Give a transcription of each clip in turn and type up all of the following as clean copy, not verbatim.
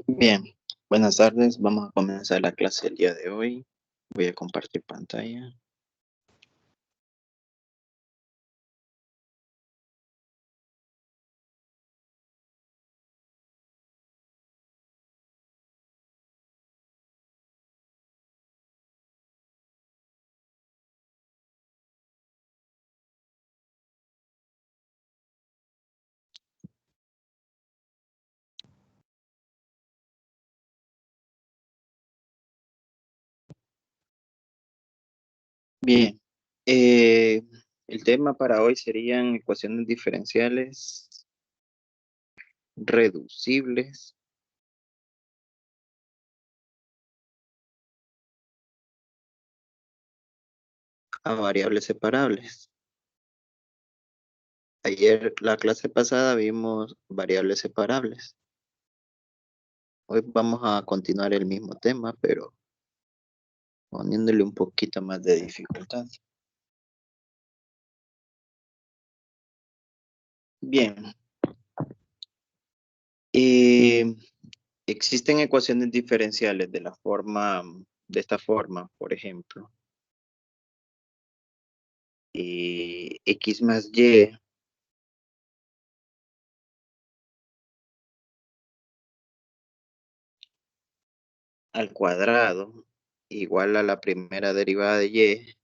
Bien, buenas tardes. Vamos a comenzar la clase el día de hoy. Voy a compartir pantalla. Bien, eh, el tema para hoy serían ecuaciones diferenciales reducibles a variables separables. Ayer, la clase pasada, vimos variables separables. Hoy vamos a continuar el mismo tema, pero poniéndole un poquito más de dificultad. Bien, eh, existen ecuaciones diferenciales de esta forma, por ejemplo, x más y al cuadrado igual a la primera derivada de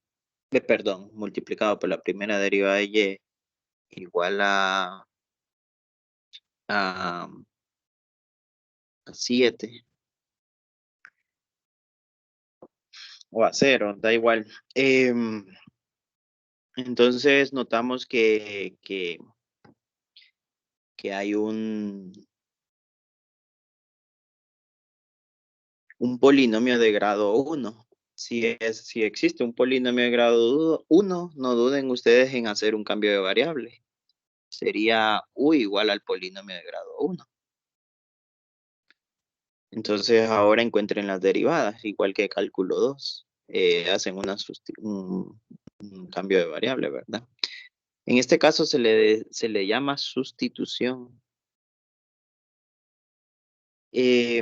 perdón, multiplicado por la primera derivada de igual a, a 7 o a 0, da igual. Entonces notamos que hay un polinomio de grado 1. Si existe un polinomio de grado 1, no duden ustedes en hacer un cambio de variable. Sería u igual al polinomio de grado 1. Entonces ahora encuentren las derivadas, igual que cálculo 2. Hacen un cambio de variable, ¿verdad? En este caso se le llama sustitución. Eh,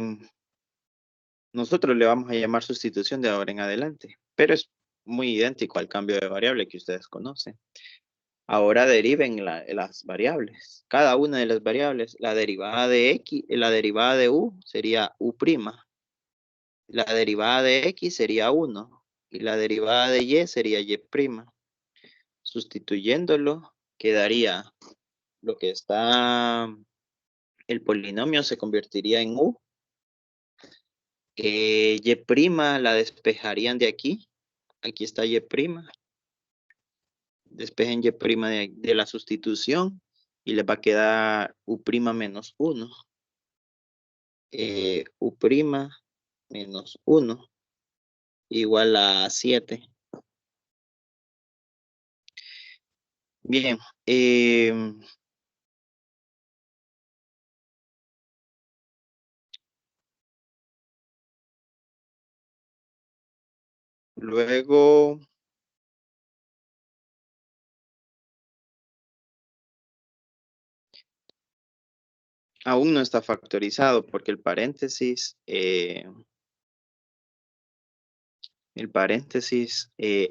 Nosotros le vamos a llamar sustitución de ahora en adelante, pero es muy idéntico al cambio de variable que ustedes conocen. Ahora deriven las variables. Cada una de las variables, la derivada de x, la derivada de u sería u'. La derivada de x sería 1 y la derivada de y sería y'. Sustituyéndolo, quedaría lo que está, el polinomio se convertiría en u. Y' la despejarían de aquí. Aquí está y'. Despejen y' de la sustitución y les va a quedar u' menos 1. U' menos 1 igual a 7. Bien, luego aún no está factorizado porque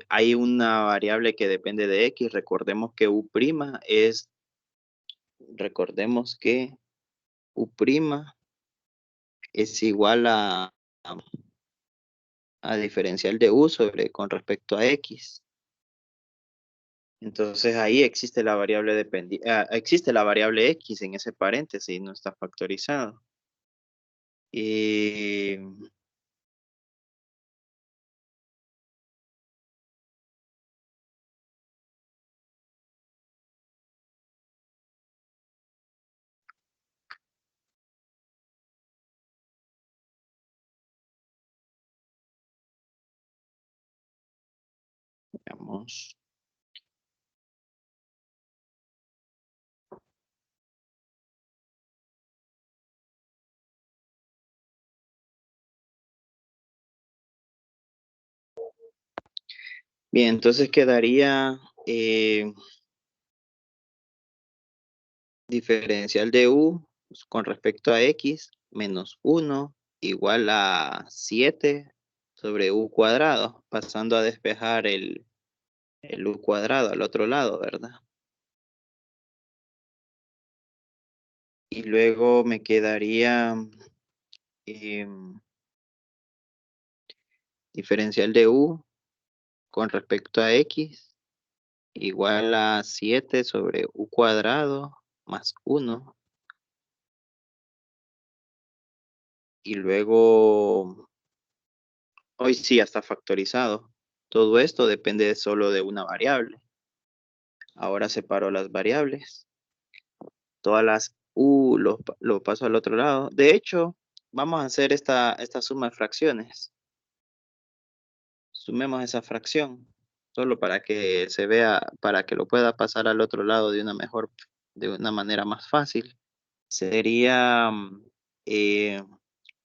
hay una variable que depende de x. Recordemos que u' es igual a diferencial de u con respecto a x. Entonces ahí existe la variable existe la variable x en ese paréntesis, no está factorizado. Y veamos. Bien, entonces quedaría diferencial de u con respecto a x menos 1 igual a 7 sobre u cuadrado, pasando a despejar el u cuadrado al otro lado, ¿verdad? Y luego me quedaría diferencial de u con respecto a x igual a 7 sobre u cuadrado más 1. Y luego, hoy sí ya está factorizado. Todo esto depende solo de una variable. Ahora separo las variables. Todas las u lo paso al otro lado. De hecho, vamos a hacer esta suma de fracciones. Sumemos esa fracción. Solo para que se vea, para que lo pueda pasar al otro lado de una manera más fácil. Sería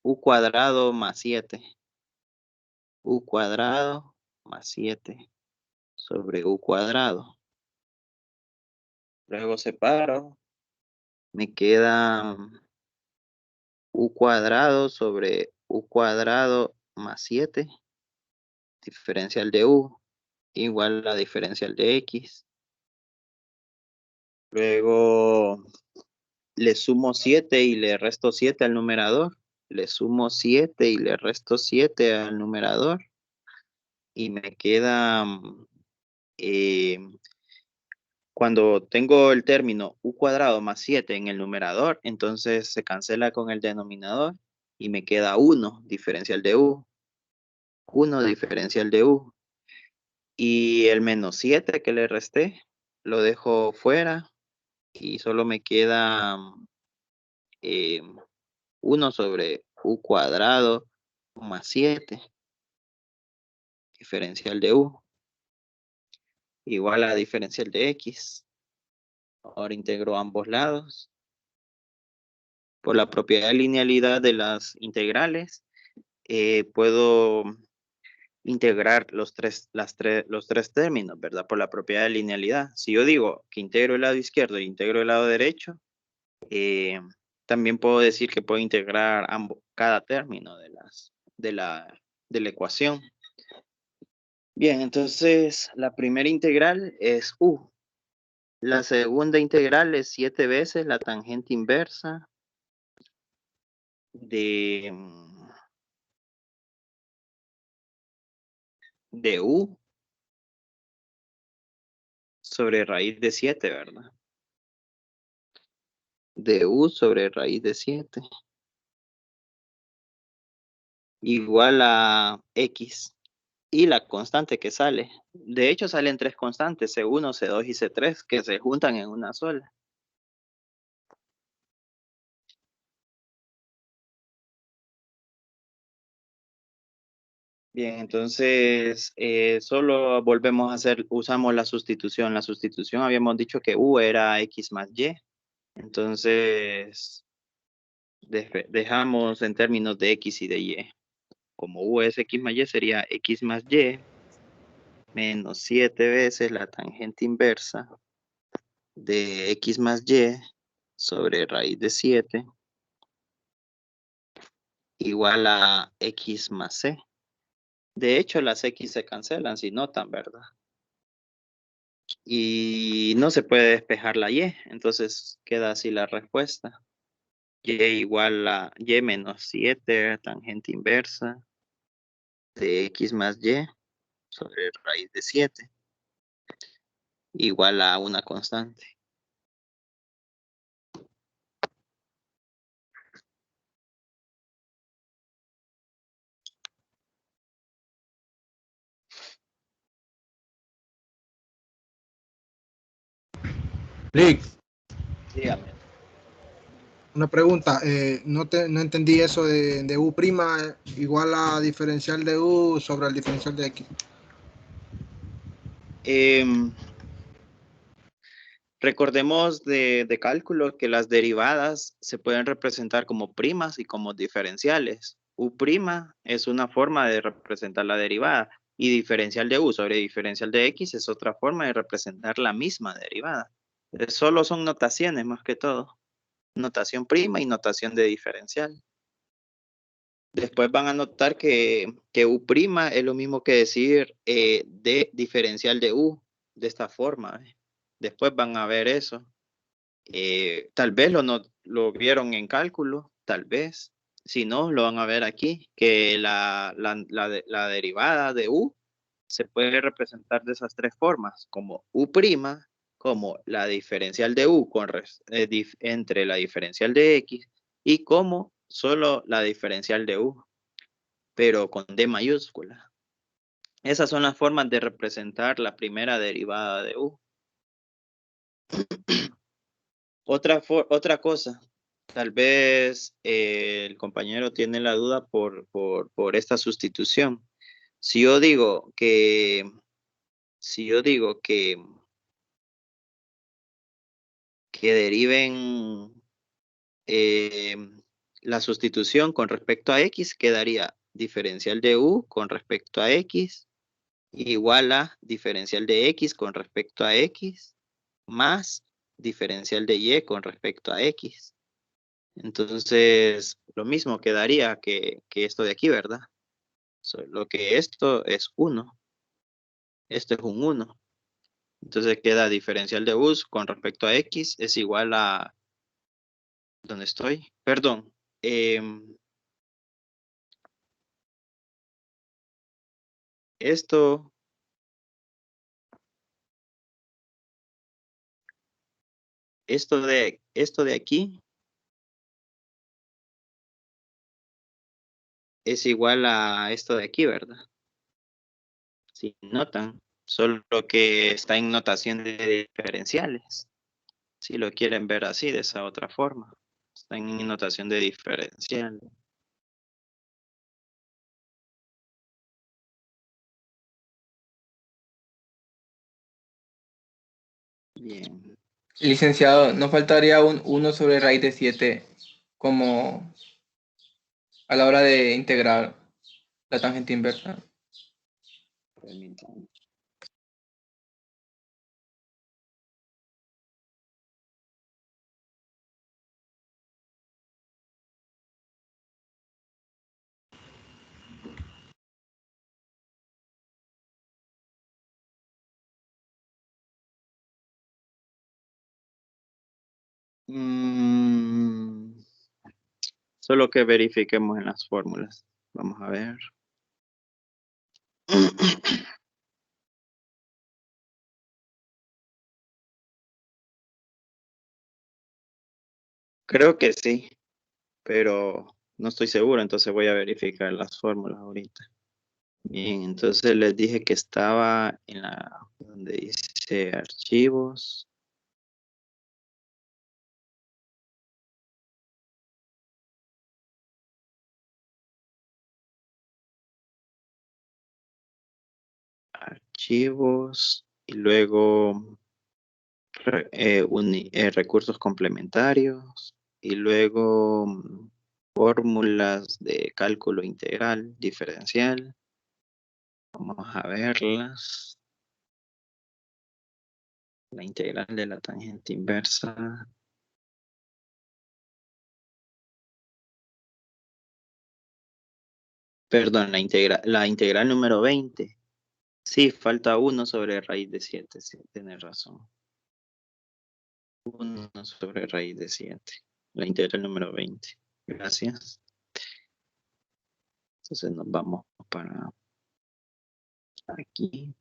u cuadrado más 7. U cuadrado más 7 sobre u cuadrado. Luego separo. Me queda u cuadrado sobre u cuadrado más 7. Diferencial de u igual a la diferencial de x. Luego le sumo 7 y le resto 7 al numerador. Le sumo 7 y le resto 7 al numerador. Y me queda, cuando tengo el término u cuadrado más 7 en el numerador, entonces se cancela con el denominador y me queda 1 diferencial de u. 1 diferencial de u. Y el menos 7 que le resté, lo dejo fuera y solo me queda 1 sobre u cuadrado más 7 diferencial de u igual a diferencial de x. Ahora integro ambos lados. Por la propiedad de linealidad de las integrales, puedo integrar los tres términos, ¿verdad? Por la propiedad de linealidad. Si yo digo que integro el lado izquierdo e integro el lado derecho, también puedo decir que puedo integrar cada término de la ecuación. Bien, entonces la primera integral es u. La segunda integral es 7 veces la tangente inversa de u sobre raíz de 7, ¿verdad? De u sobre raíz de 7 igual a x y la constante que sale. De hecho, salen tres constantes, C1, C2 y C3, que se juntan en una sola. Bien, entonces solo volvemos a hacer, usamos la sustitución. La sustitución habíamos dicho que u era x más y. Entonces dejamos en términos de x y de y. Como u es x más y, sería x más y menos 7 veces la tangente inversa de x más y sobre raíz de 7 igual a x más c. De hecho, las x se cancelan si notan, ¿verdad? Y no se puede despejar la y, entonces queda así la respuesta. Y igual a y menos 7 tangente inversa de x más y sobre raíz de 7 igual a una constante. Lick, Dígame. una pregunta, no entendí eso de u' igual a diferencial de u sobre el diferencial de x. Recordemos de cálculo que las derivadas se pueden representar como primas y como diferenciales. U' es una forma de representar la derivada y diferencial de u sobre diferencial de x es otra forma de representar la misma derivada. Solo son notaciones más que todo. Notación prima y notación de diferencial. Después van a notar que U' es lo mismo que decir D diferencial de U, de esta forma. Después van a ver eso. Tal vez lo vieron en cálculo, tal vez. Si no, lo van a ver aquí, que la derivada de U se puede representar de esas tres formas, como U', como la diferencial de U entre la diferencial de X y como solo la diferencial de U, pero con D mayúscula. Esas son las formas de representar la primera derivada de U. Otra cosa, tal vez el compañero tiene la duda por esta sustitución. Si yo digo que, si yo digo que deriven eh, la sustitución con respecto a X, quedaría diferencial de U con respecto a X igual a diferencial de X con respecto a X más diferencial de Y con respecto a X. Entonces, lo mismo quedaría que esto de aquí, ¿verdad? Solo que esto es 1. Esto es un 1. Entonces queda diferencial de U con respecto a X es igual a... ¿Dónde estoy? Perdón. Esto esto de aquí es igual a esto de aquí, ¿verdad? Si notan, solo que está en notación de diferenciales. Si lo quieren ver así, de esa otra forma. Está en notación de diferenciales. Bien. Licenciado, ¿no faltaría un 1 sobre raíz de 7 como a la hora de integrar la tangente inversa? Permítanme. Solo que verifiquemos en las fórmulas. Vamos a ver. Creo que sí, pero no estoy seguro, entonces voy a verificar las fórmulas ahorita. Bien, entonces les dije que estaba en la donde dice archivos. Archivos y luego recursos complementarios y luego fórmulas de cálculo integral, diferencial. Vamos a verlas. La integral de la tangente inversa. Perdón, la integral número 20. Sí, falta 1 sobre raíz de 7. Sí, tienes razón. 1 sobre raíz de 7. La integral número 20. Gracias. Entonces nos vamos para aquí.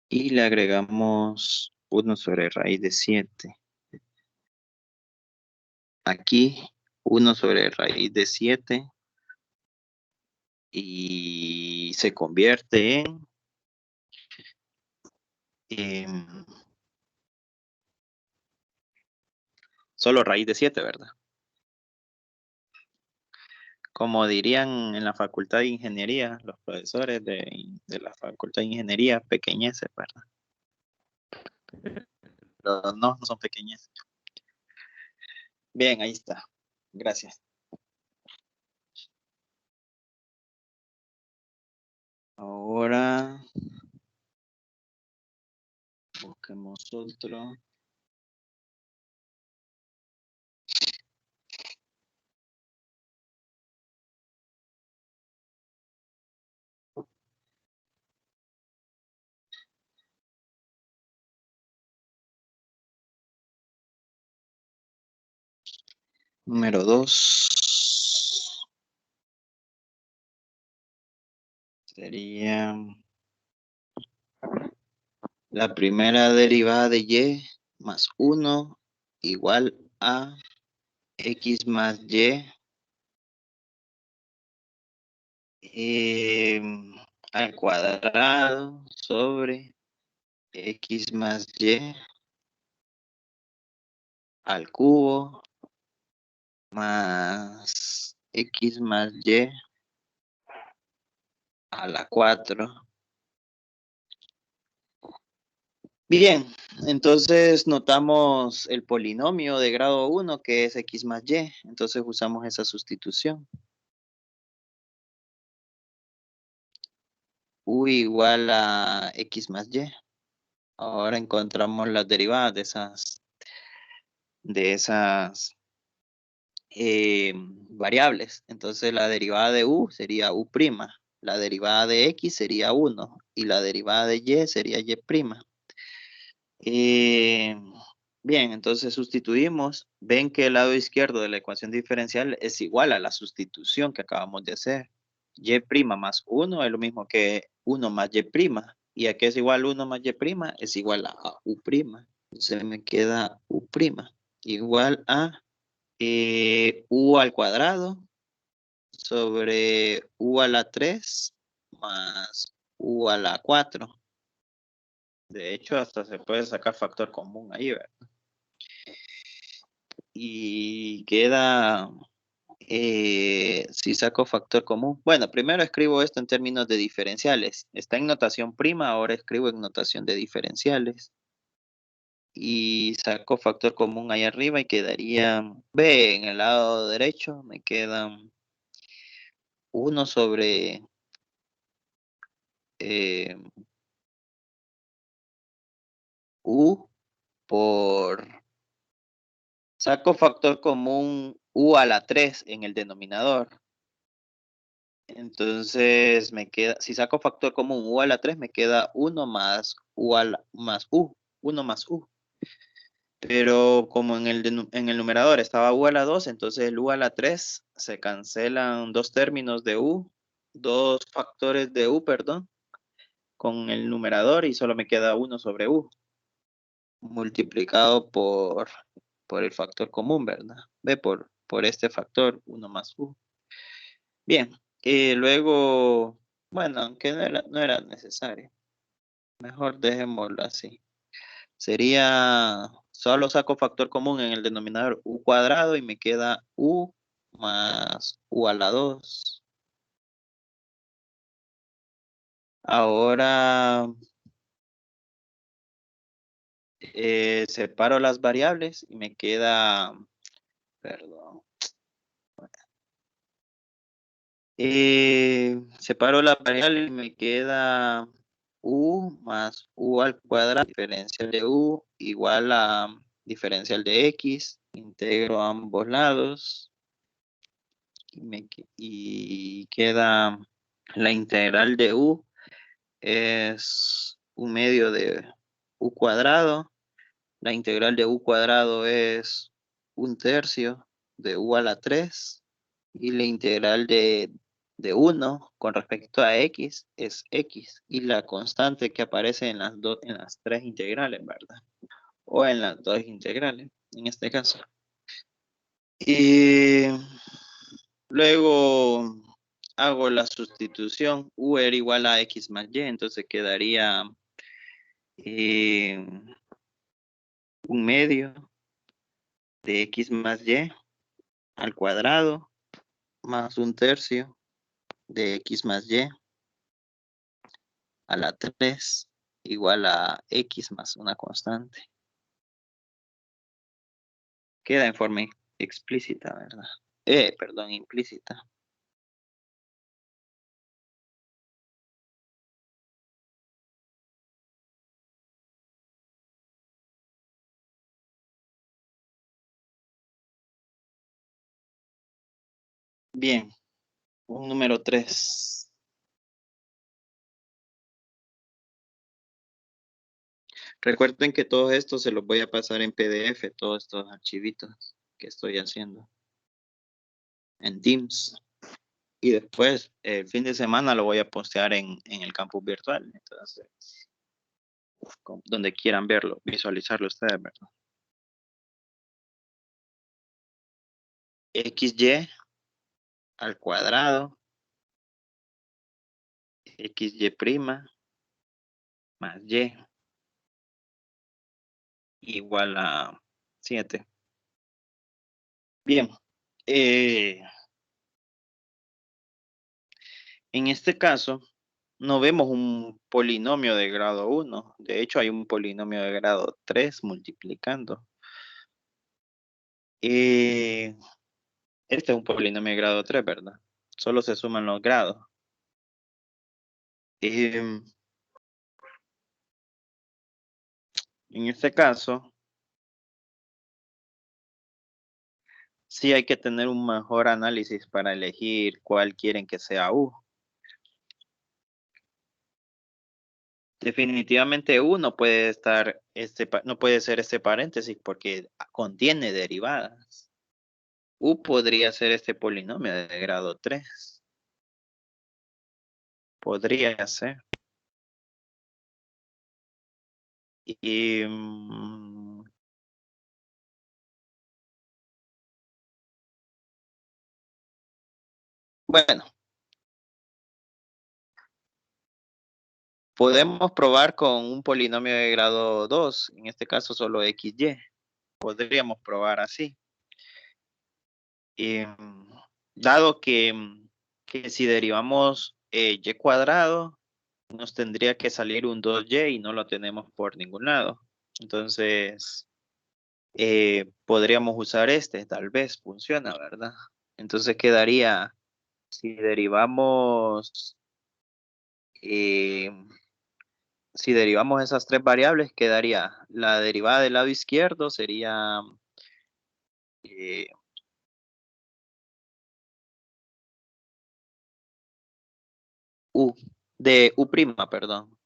Y le agregamos 1 sobre raíz de 7. Aquí 1 sobre raíz de 7. Y se convierte en solo raíz de 7, ¿verdad? Como dirían en la Facultad de Ingeniería, los profesores de la Facultad de Ingeniería, pequeñeces, ¿verdad? Pero no son pequeñeces. Bien, ahí está. Gracias. Ahora busquemos otro. Número 2 sería la primera derivada de y más 1 igual a x más y al cuadrado sobre x más y al cubo más x más y a la 4. Bien, entonces notamos el polinomio de grado 1 que es x más y. Entonces usamos esa sustitución. U igual a x más y. Ahora encontramos las derivadas de esas variables. Entonces la derivada de u sería u', la derivada de x sería 1 y la derivada de y sería y'. Bien, entonces sustituimos. Ven que el lado izquierdo de la ecuación diferencial es igual a la sustitución que acabamos de hacer. Y' más 1 es lo mismo que 1 más y'. ¿Y a qué es igual 1 más y'? Es igual a u'. Entonces me queda u' igual a u al cuadrado sobre u a la 3 más u a la 4. De hecho, hasta se puede sacar factor común ahí, ¿verdad? Y queda, si saco factor común. Bueno, primero escribo esto en términos de diferenciales. Está en notación prima, ahora escribo en notación de diferenciales. Y saco factor común ahí arriba y quedaría, B, en el lado derecho me quedan 1 sobre u por, saco factor común u a la 3 en el denominador. Entonces me queda, si saco factor común u a la 3, me queda 1 más u más u, 1 más u. Pero como en el numerador estaba u a la 2, entonces el u a la 3 se cancelan dos términos de u, dos factores de u, perdón, con el numerador y solo me queda 1 sobre u, multiplicado por el factor común, ¿verdad? Ve por este factor, 1 más u. Bien, y luego, bueno, aunque no era necesario. Mejor dejémoslo así. Sería, solo saco factor común en el denominador u cuadrado y me queda u más u a la 2. Ahora separo las variables y me queda, perdón. Separo la variable y me queda u más u al cuadrado, diferencial de u igual a diferencial de x, integro ambos lados y queda la integral de u es 1/2 de u cuadrado, la integral de u cuadrado es 1/3 de u a la 3 y la integral de 1 con respecto a x es x y la constante que aparece en las tres integrales, ¿verdad? O en las dos integrales, en este caso. Y luego hago la sustitución, u era igual a x más y, entonces quedaría 1/2 de x más y al cuadrado más 1/3 de x más y a la 3 igual a x más una constante. Queda en forma explícita, ¿verdad? Perdón, implícita. Bien, un número 3. Recuerden que todo esto se los voy a pasar en PDF, todos estos archivitos que estoy haciendo. en Teams. Y después, el fin de semana lo voy a postear en el campus virtual. Entonces, donde quieran verlo, visualizarlo ustedes, ¿verdad? XY al cuadrado, XY prima, más Y, igual a 7. Bien. En este caso, no vemos un polinomio de grado 1. De hecho, hay un polinomio de grado 3 multiplicando. Este es un polinomio de grado 3, ¿verdad? Solo se suman los grados. En este caso, sí hay que tener un mejor análisis para elegir cuál quieren que sea U. Definitivamente U no puede estar no puede ser este paréntesis porque contiene derivadas. U podría ser este polinomio de grado 3. Podría ser. Y bueno, podemos probar con un polinomio de grado 2, en este caso solo XY. Podríamos probar así. Dado que si derivamos y cuadrado, nos tendría que salir un 2y y no lo tenemos por ningún lado. Entonces, podríamos usar este, tal vez funciona, ¿verdad? Entonces quedaría, si derivamos esas tres variables, quedaría la derivada del lado izquierdo sería U, de U', perdón.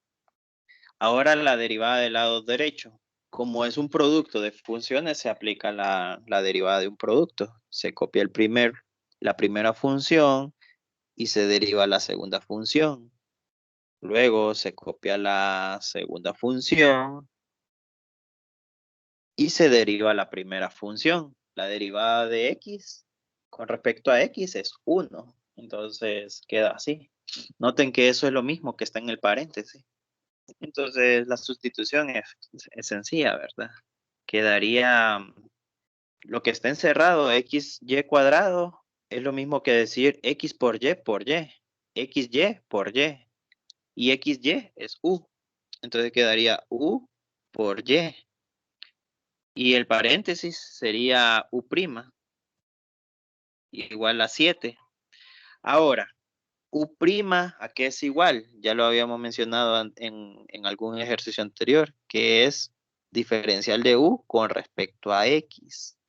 Ahora la derivada del lado derecho. Como es un producto de funciones, se aplica la derivada de un producto. Se copia la primera función y se deriva la segunda función. Luego se copia la segunda función y se deriva la primera función. La derivada de x con respecto a x es 1. Entonces queda así. Noten que eso es lo mismo que está en el paréntesis. Entonces la sustitución es sencilla, ¿verdad? Quedaría lo que está encerrado, XY cuadrado, es lo mismo que decir X por Y por Y. XY por Y. Y XY es U. Entonces quedaría U por Y. Y el paréntesis sería U', igual a 7. Ahora, U', ¿a qué es igual? Ya lo habíamos mencionado en algún ejercicio anterior, que es diferencial de U con respecto a X.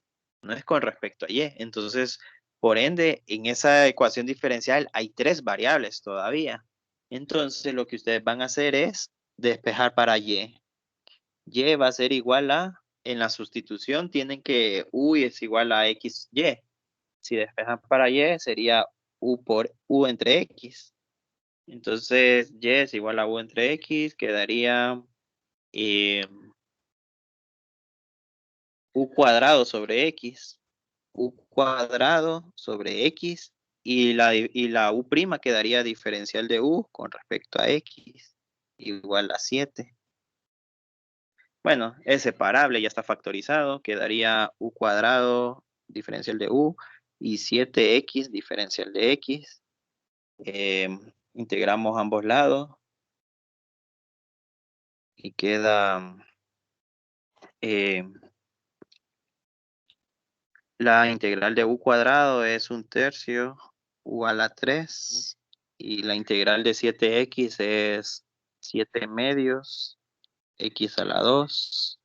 No es con respecto a Y. Entonces, por ende, en esa ecuación diferencial hay 3 variables todavía. Entonces, lo que ustedes van a hacer es despejar para Y. Y va a ser igual a, en la sustitución tienen que U es igual a XY. Si despejan para Y sería U por U entre X. Entonces, Y es igual a U entre X, quedaría U cuadrado sobre X. U cuadrado sobre X y la U' quedaría diferencial de U con respecto a X igual a 7. Bueno, es separable, ya está factorizado, quedaría U cuadrado diferencial de U y 7X diferencial de X. Integramos ambos lados y queda la integral de U cuadrado es 1/3 U a la 3 y la integral de 7X es 7 medios X a la 2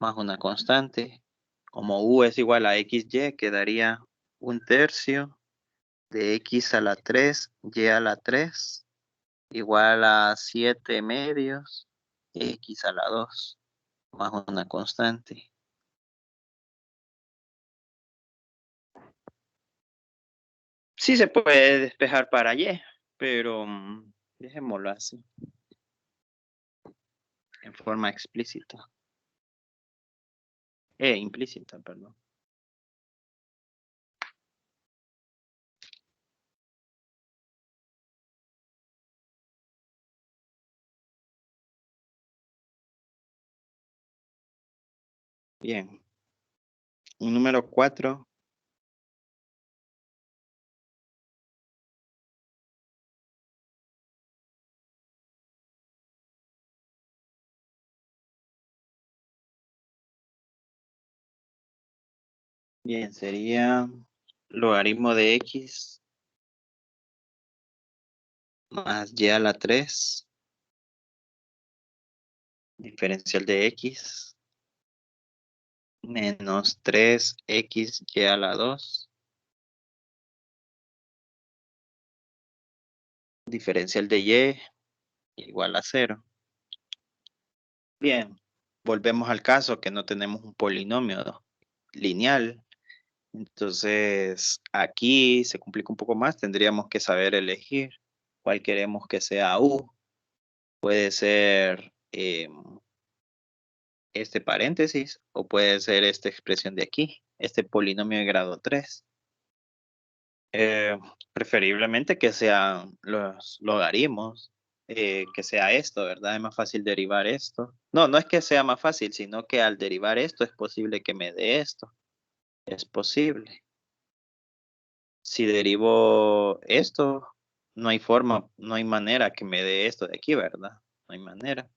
más una constante. Como U es igual a XY, quedaría 1/3 de X a la 3 Y a la 3 igual a 7 medios X a la 2 más una constante. Sí se puede despejar para Y, pero dejémoslo así, en forma explícita. Implícita, perdón. Bien. Un número 4. Bien, sería logaritmo de X más Y a la 3, diferencial de X, menos 3X Y a la 2, diferencial de Y igual a 0. Bien, volvemos al caso que no tenemos un polinomio lineal. Entonces, aquí se complica un poco más. Tendríamos que saber elegir cuál queremos que sea U. Puede ser este paréntesis o puede ser esta expresión de aquí, este polinomio de grado 3. Preferiblemente que sean los logaritmos, que sea esto, ¿verdad? Es más fácil derivar esto. No, no es que sea más fácil, sino que al derivar esto es posible que me dé esto. Es posible. Si derivo esto, no hay forma, no hay manera que me dé esto de aquí, ¿verdad? No hay manera.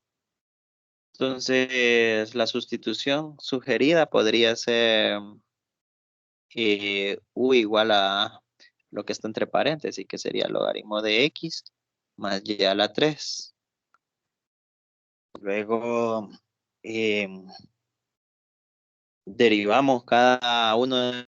Entonces, la sustitución sugerida podría ser U igual a lo que está entre paréntesis, que sería el logaritmo de X más Y a la 3. Luego, derivamos cada uno de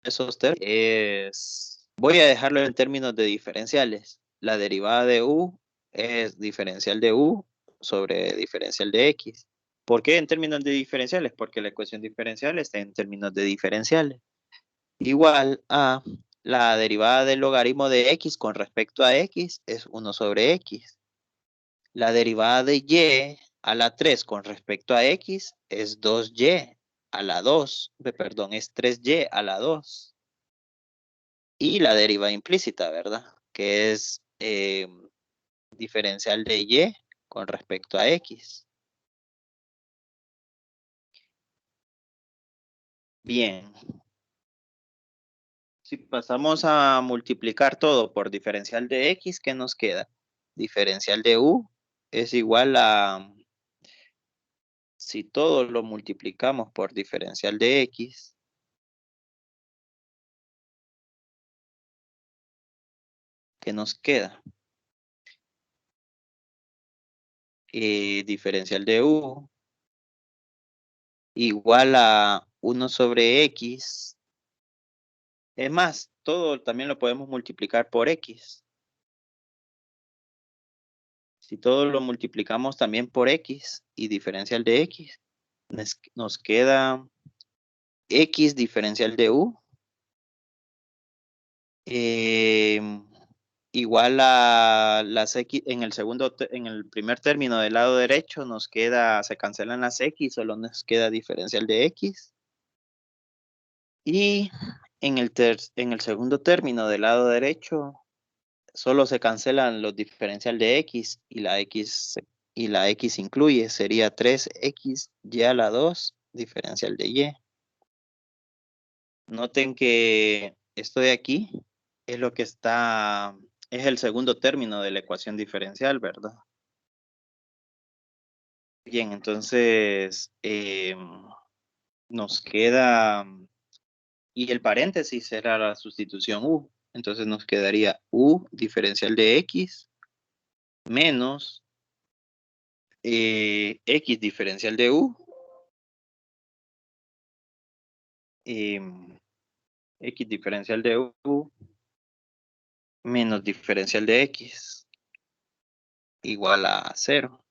esos términos. Voy a dejarlo en términos de diferenciales. La derivada de U es diferencial de U sobre diferencial de X. ¿Por qué en términos de diferenciales? Porque la ecuación diferencial está en términos de diferenciales. Igual a la derivada del logaritmo de X con respecto a X es 1 sobre X. La derivada de Y a la 3 con respecto a X es 2Y a la 2. Perdón, es 3Y a la 2. Y la derivada implícita, ¿verdad? Que es diferencial de Y con respecto a X. Bien. Si pasamos a multiplicar todo por diferencial de X, ¿qué nos queda? Diferencial de U es igual a, si todo lo multiplicamos por diferencial de X, ¿qué nos queda? Diferencial de U igual a 1 sobre X. Es más, todo también lo podemos multiplicar por X. Si todo lo multiplicamos también por X y diferencial de X, nos queda X diferencial de U igual a las X en el primer término del lado derecho nos queda, se cancelan las X, solo nos queda diferencial de X. Y en el segundo término del lado derecho solo se cancelan los diferencial de X y la X incluye, sería 3X y a la 2 diferencial de Y. Noten que esto de aquí es lo que está, es el segundo término de la ecuación diferencial, ¿verdad? Bien, entonces nos queda, y el paréntesis será la sustitución U. Entonces nos quedaría U diferencial de X menos X diferencial de U. X diferencial de U menos diferencial de X igual a 0.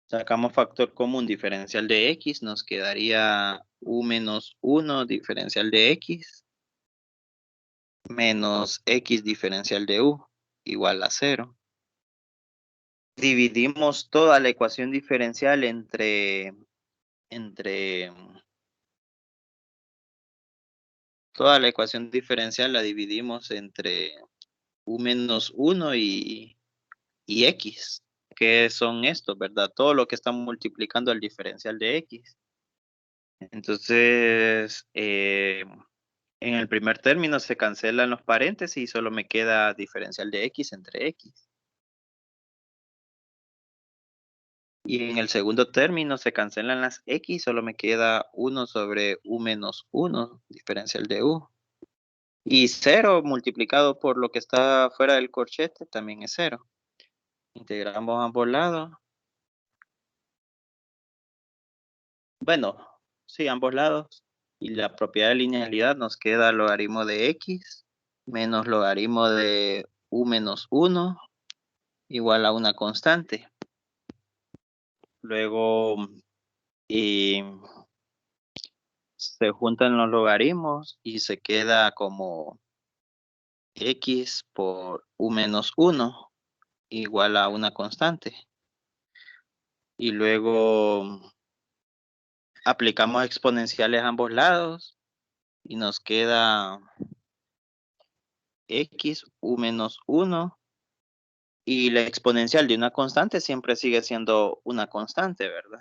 Sacamos factor común diferencial de x, nos quedaría u menos 1 diferencial de x menos x diferencial de u igual a 0. Dividimos toda la ecuación diferencial toda la ecuación diferencial la dividimos entre u menos 1 y x, que son estos, ¿verdad? Todo lo que está multiplicando el diferencial de x. Entonces, en el primer término se cancelan los paréntesis y solo me queda diferencial de x entre x. Y en el segundo término se cancelan las x, solo me queda 1 sobre u menos 1, diferencial de u. Y 0 multiplicado por lo que está fuera del corchete también es 0. Integramos ambos lados. Bueno, sí, ambos lados. Y la propiedad de linealidad nos queda logaritmo de x menos logaritmo de u menos 1 igual a una constante. Luego se juntan los logaritmos y se queda como x por u menos 1 igual a una constante. Y luego aplicamos exponenciales a ambos lados y nos queda x u menos 1 y la exponencial de una constante siempre sigue siendo una constante, ¿verdad?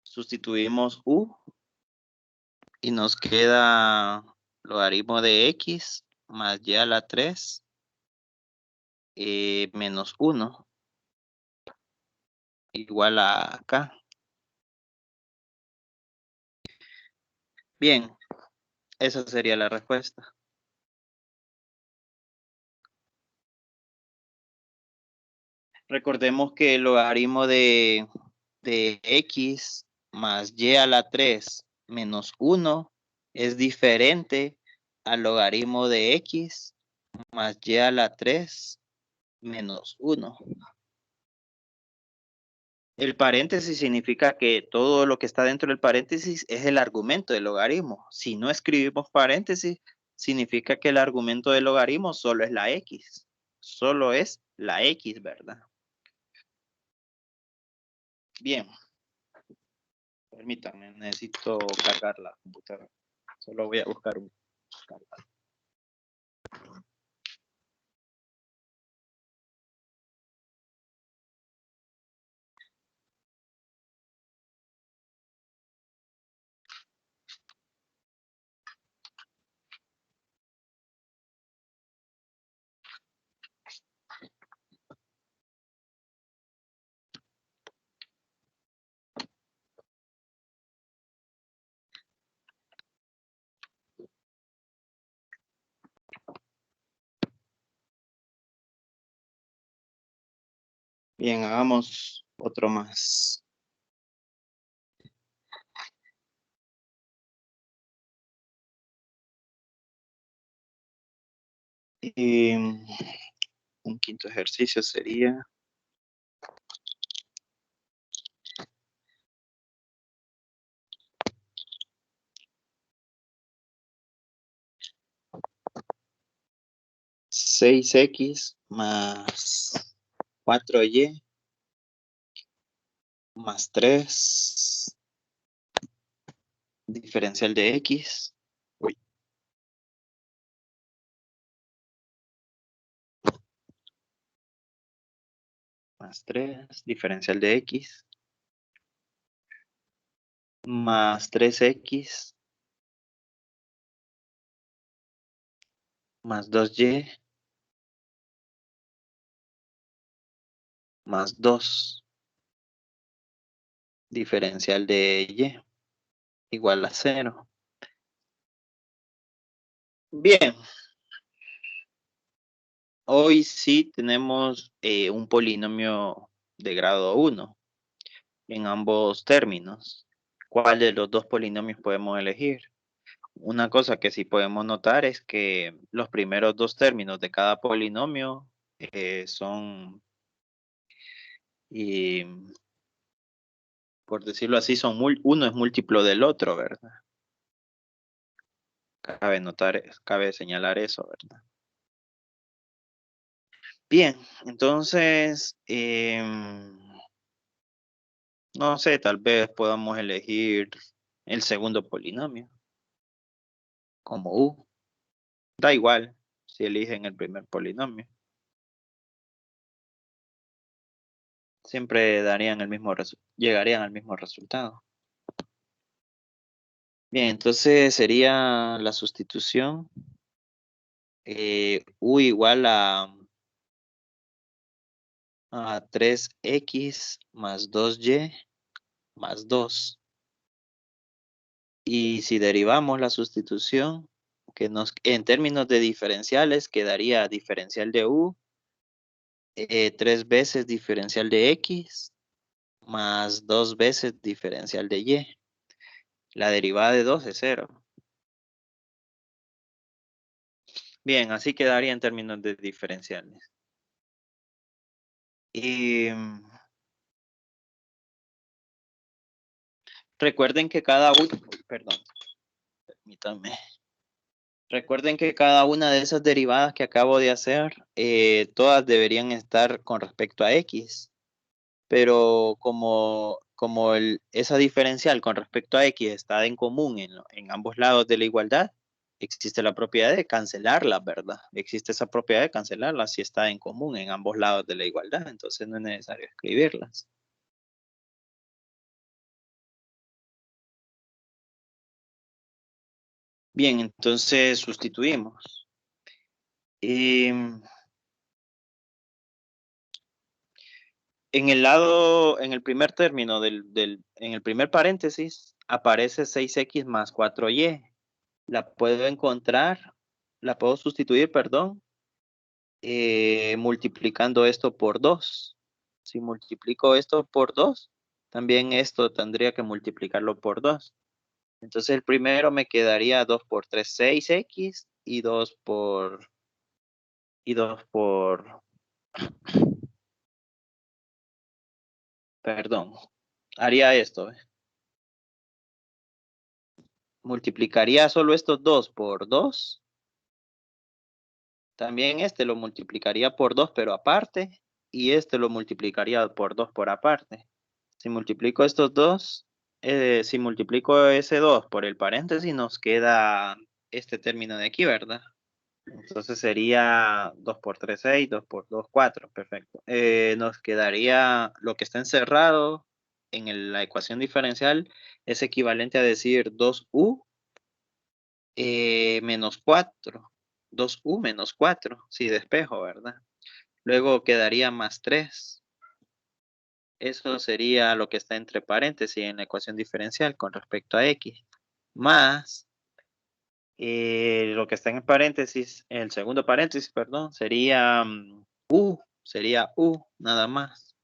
Sustituimos u y nos queda logaritmo de x más y a la 3 menos 1 igual a acá. Bien, esa sería la respuesta. Recordemos que el logaritmo de x más y a la 3 menos 1 es diferente al logaritmo de x más y a la 3 menos 1. El paréntesis significa que todo lo que está dentro del paréntesis es el argumento del logaritmo. Si no escribimos paréntesis, significa que el argumento del logaritmo solo es la x. Solo es la x, ¿verdad? Bien. Permítanme, necesito cargar la computadora. Solo voy a buscar un cargador. Bien, hagamos otro más. Un quinto ejercicio sería (6x más 4y más 3 diferencial de x más 3 diferencial de x más 3x más 2y más 2 diferencial de y igual a 0. Bien, hoy sí tenemos un polinomio de grado 1 en ambos términos. ¿Cuál de los dos polinomios podemos elegir? Una cosa que sí podemos notar es que los primeros dos términos de cada polinomio son Y por decirlo así, uno es múltiplo del otro, ¿verdad? Cabe señalar eso, ¿verdad? Bien, entonces, no sé, tal vez podamos elegir el segundo polinomio como u. Da igual si eligen el primer polinomio. Siempre llegarían al mismo resultado. Bien, entonces sería la sustitución u igual a 3x más 2y más 2. Y si derivamos la sustitución, en términos de diferenciales quedaría diferencial de u 3 veces diferencial de x más 2 veces diferencial de y. La derivada de 2 es 0. Bien, así quedaría en términos de diferenciales. Y recuerden que permítanme. Recuerden que cada una de esas derivadas que acabo de hacer, todas deberían estar con respecto a x. Pero como esa diferencial con respecto a x está en común en ambos lados de la igualdad, existe la propiedad de cancelarlas, ¿verdad? Existe esa propiedad de cancelarlas si está en común en ambos lados de la igualdad, entonces no es necesario escribirlas. Bien, entonces sustituimos. En el primer término en el primer paréntesis, aparece 6x más 4y. La puedo sustituir, perdón, multiplicando esto por 2. Si multiplico esto por 2, también esto tendría que multiplicarlo por 2. Entonces el primero me quedaría 2 por 3, 6x y 2 por... Perdón, haría esto. Multiplicaría solo estos 2 por 2. También este lo multiplicaría por 2, pero aparte. Y este lo multiplicaría por 2 por aparte. Si multiplico estos dos, si multiplico ese 2 por el paréntesis, nos queda este término de aquí, ¿verdad? Entonces sería 2 por 3, 6, 2 por 2, 4. Perfecto. Nos quedaría lo que está encerrado en la ecuación diferencial es equivalente a decir 2u menos 4. 2u menos 4. Si despejo, ¿verdad? Luego quedaría más 3. Eso sería lo que está entre paréntesis en la ecuación diferencial con respecto a x. Más lo que está en el paréntesis, el segundo paréntesis, perdón, sería u, nada más.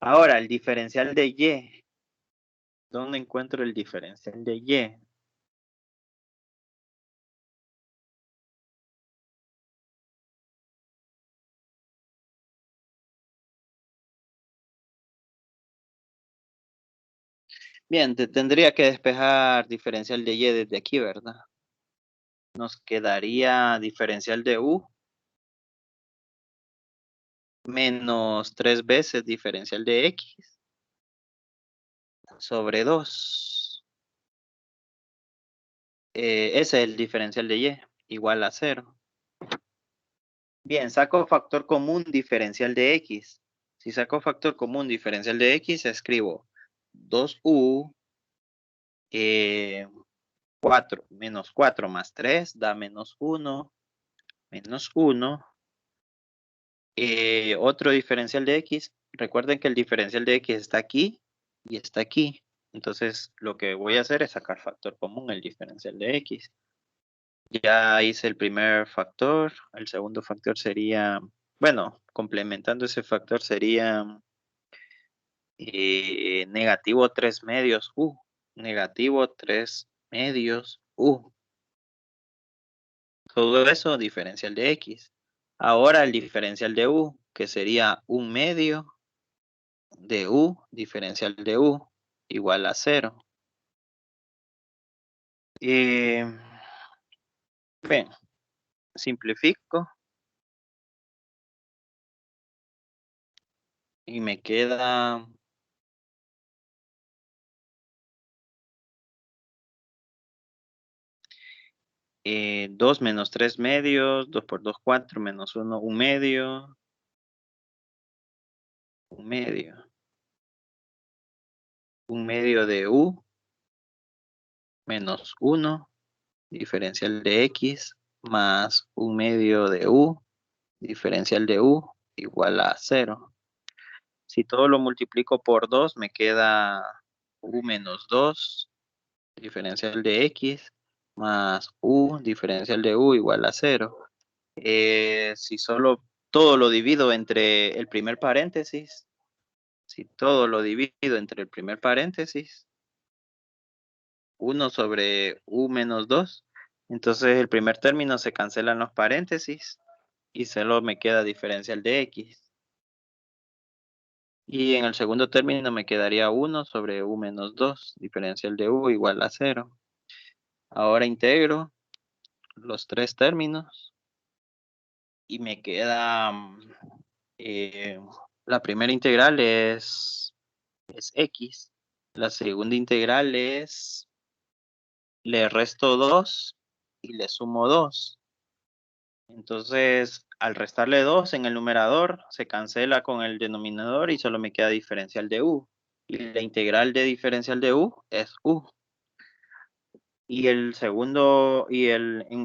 Ahora, el diferencial de y. ¿Dónde encuentro el diferencial de y? Bien, tendría que despejar diferencial de y desde aquí, ¿verdad? Nos quedaría diferencial de u menos 3 veces diferencial de x sobre 2. Ese es el diferencial de y, igual a 0. Bien, saco factor común diferencial de x. Si saco factor común diferencial de x, escribo 2u 4 menos 4 más 3 da menos 1 menos 1. Otro diferencial de x. Recuerden que el diferencial de x está aquí y está aquí. Entonces, lo que voy a hacer es sacar factor común, el diferencial de x. Ya hice el primer factor. El segundo factor sería, bueno, complementando ese factor sería negativo 3 medios u. Negativo 3 medios u. Todo eso diferencial de x. Ahora el diferencial de u, que sería 1 medio de u, diferencial de u, igual a 0. Bien, simplifico y me queda 2 menos 3 medios, 2 por 2, 4, menos 1, 1 medio, 1 medio. 1 medio de u menos 1, diferencial de x, más 1 medio de u, diferencial de u, igual a 0. Si todo lo multiplico por 2, me queda u menos 2, diferencial de x, más u, diferencial de u, igual a 0. Si solo todo lo divido entre el primer paréntesis, si todo lo divido entre el primer paréntesis, 1 sobre u menos 2, entonces el primer término se cancelan los paréntesis y solo me queda diferencial de x. Y en el segundo término me quedaría 1 sobre u menos 2, diferencial de u igual a 0. Ahora integro los tres términos y me queda eh, la primera integral es x, la segunda integral es le resto 2 y le sumo 2. Entonces, al restarle 2 en el numerador, se cancela con el denominador y solo me queda diferencial de u. Y la integral de diferencial de u es u. Y el segundo,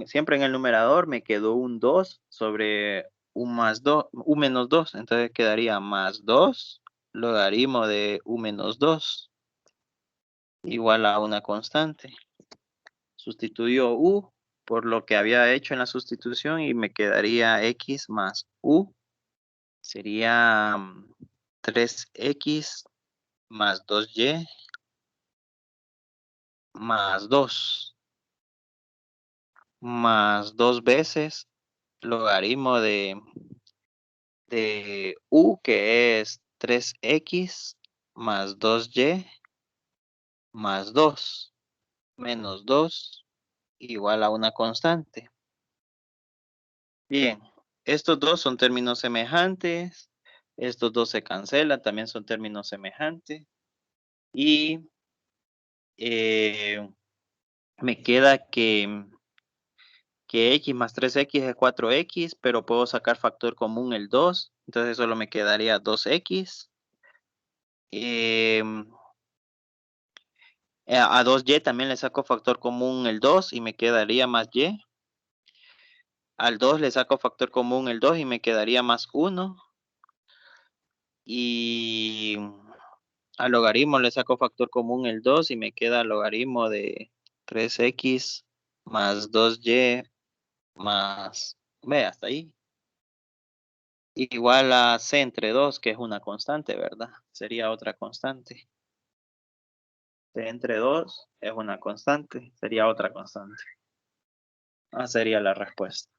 siempre en el numerador me quedó un 2 sobre u más 2, u menos 2. Entonces quedaría más 2 logaritmo de u menos 2 igual a una constante. Sustituyo u por lo que había hecho en la sustitución y me quedaría x más u. Sería 3x más 2y más 2 más 2 veces logaritmo de u, que es 3x más 2y más 2 menos 2 igual a una constante. Bien, estos dos son términos semejantes, estos dos se cancelan, también son términos semejantes, y me queda que x más 3x es 4x, pero puedo sacar factor común el 2, entonces solo me quedaría 2x. A 2y también le saco factor común el 2 y me quedaría más y. Al 2 le saco factor común el 2 y me quedaría más 1. Y al logaritmo le saco factor común el 2 y me queda logaritmo de 3x más 2y más... Ve, hasta ahí. Igual a c entre 2, que es una constante, ¿verdad? Sería otra constante. C entre 2 es una constante, sería otra constante. Sería la respuesta.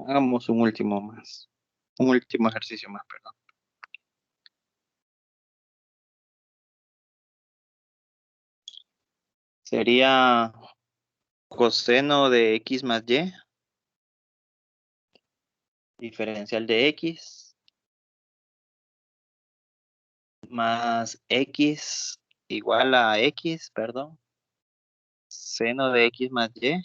Hagamos un último más. Un último ejercicio más, perdón. Sería coseno de x más y, diferencial de x, más x igual a x, perdón, seno de x más y,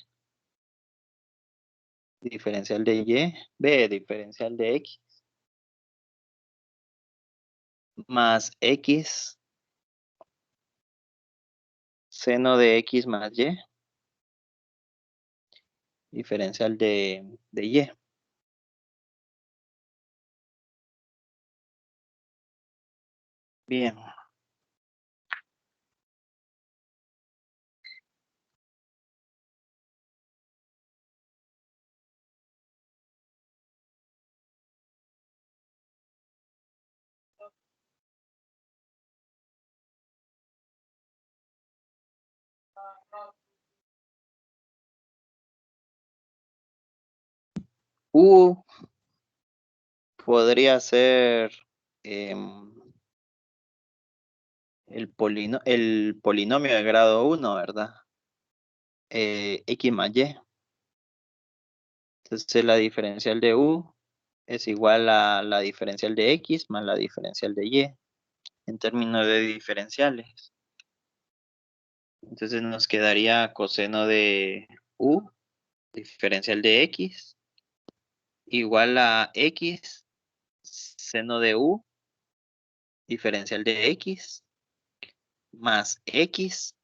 diferencial de y, b, diferencial de x, más x, seno de x más y, diferencial de y. Bien. U podría ser el polinomio de grado 1, ¿verdad? X más Y. Entonces la diferencial de U es igual a la diferencial de X más la diferencial de Y en términos de diferenciales. Entonces nos quedaría coseno de U, diferencial de X, igual a X, seno de U, diferencial de X, más X,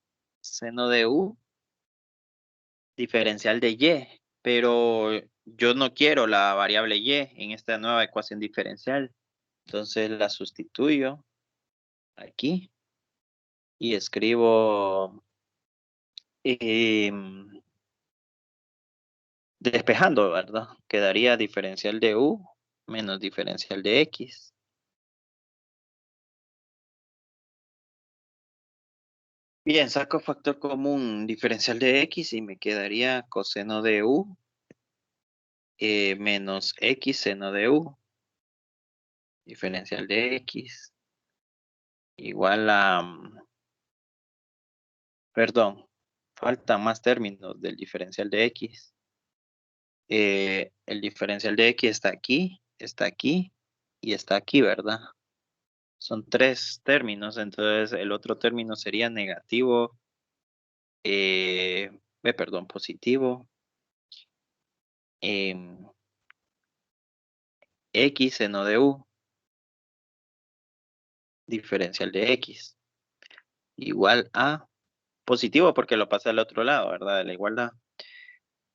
seno de U, diferencial de Y. Pero yo no quiero la variable Y en esta nueva ecuación diferencial. Entonces la sustituyo aquí y escribo despejando, ¿verdad? Quedaría diferencial de U menos diferencial de X. Bien, saco factor común diferencial de X y me quedaría coseno de U menos X seno de U. Diferencial de X igual a, perdón, faltan más términos del diferencial de X. El diferencial de X está aquí y está aquí, ¿verdad? Son tres términos, entonces el otro término sería negativo, perdón, positivo, X seno de U, diferencial de X, igual a positivo porque lo pasa al otro lado, ¿verdad? De la igualdad.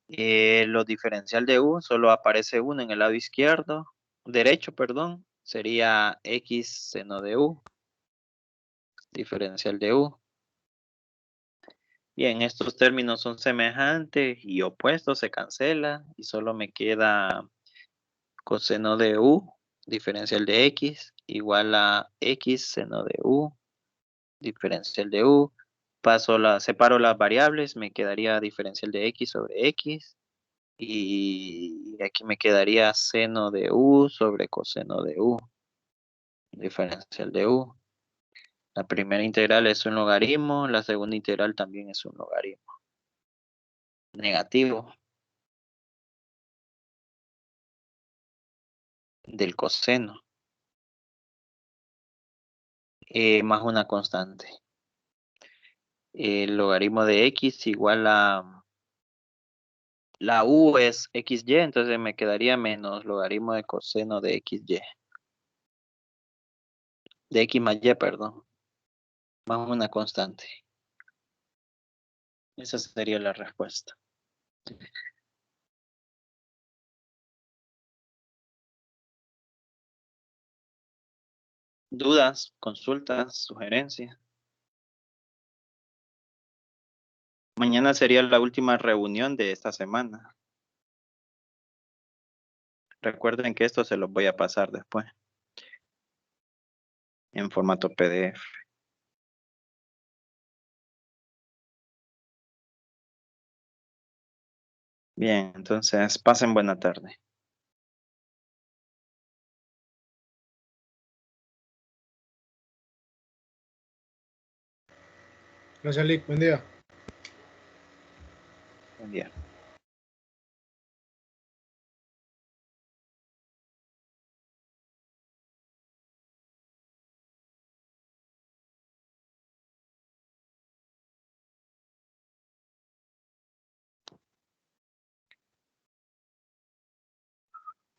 Lo diferencial de U solo aparece uno en el lado izquierdo, derecho, perdón, sería X seno de U, diferencial de U. Bien, estos términos son semejantes y opuestos, se cancelan y solo me queda coseno de U, diferencial de X, igual a X seno de U, diferencial de U. Separo las variables, me quedaría diferencial de X sobre X. Y aquí me quedaría seno de U sobre coseno de U, diferencial de U. La primera integral es un logaritmo, la segunda integral también es un logaritmo negativo del coseno, más una constante. El logaritmo de X igual a, la U es XY, entonces me quedaría menos logaritmo de coseno de XY. De X más Y, perdón. Más una constante. Esa sería la respuesta. ¿Dudas, consultas, sugerencias? Mañana sería la última reunión de esta semana. Recuerden que esto se los voy a pasar después en formato PDF. Bien, entonces pasen buena tarde. Gracias, Lick. Buen día. Buen día.